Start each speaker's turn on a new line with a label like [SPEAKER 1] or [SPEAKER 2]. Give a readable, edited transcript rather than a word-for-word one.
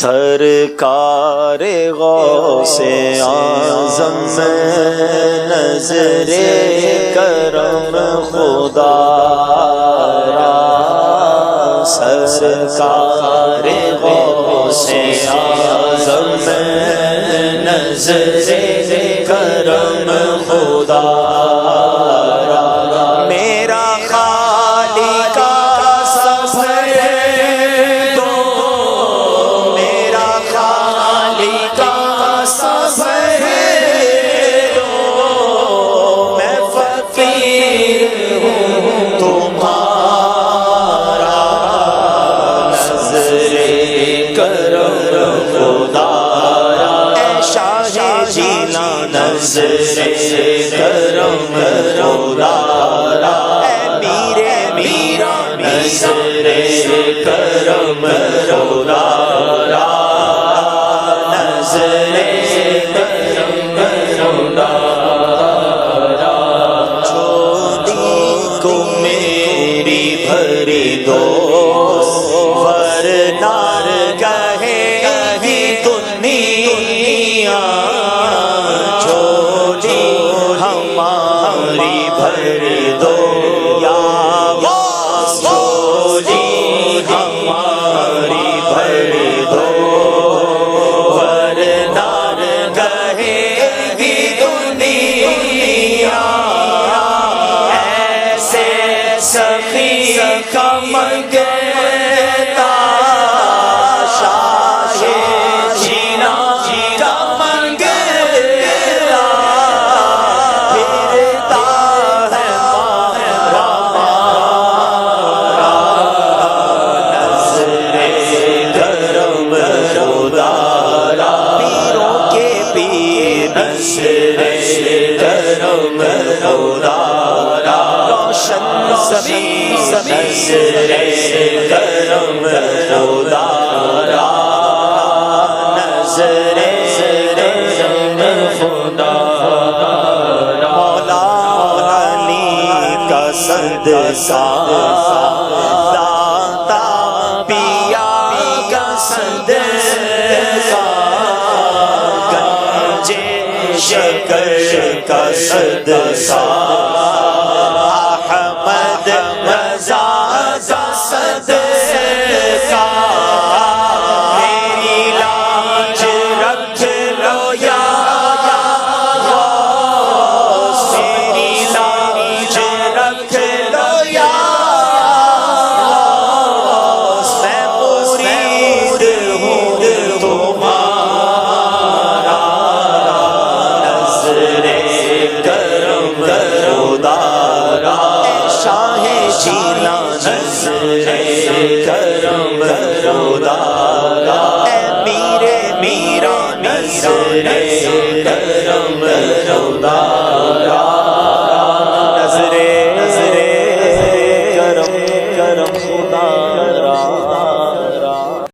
[SPEAKER 1] سرکار غوث اعظم نظر کرم خدا را، سرکار غوث اعظم نظر کرم خدا را، میرا خالق کا سفر دو، میرا خالق کا سفر دو، میں فقیر ہوں تمہارا، نظر کرم خدا را، اے شاہ جیلا نظر کرم خدا را، اے میرے میرا نظر کرم خدا را، نظر کرم خدا را، چودی کو میری بھری دو، ورنہ کہے گی دنیا، چودی ہماری بھری دو یا غوث، چودی ہماری بھری دو، ورنہ کہے گی دنیا، ایسے سخی کا منگتا شاہ جینا کا منگتا، پھرتا ہے مارا مارا، نظر کرم خدا را، پیروں کے پیر نظر کرم خدا را، روشن زمین نظر کرم خدا را، نظر کرم خدا را، مولا علی کا صدقہ، داتا پیا کا صدقہ، گنجے شکر کا صدقہ، احمد رضا کا صدقہ، میری لاج رکھ لو یا غوث، میری لاج رکھ لو یا غوث، میں مرید ہوں تمہارا، نظر کرم خدا را، شاہ جیلا نظر کرم خدا را، اے میرے میرا نظر کرم خدا را۔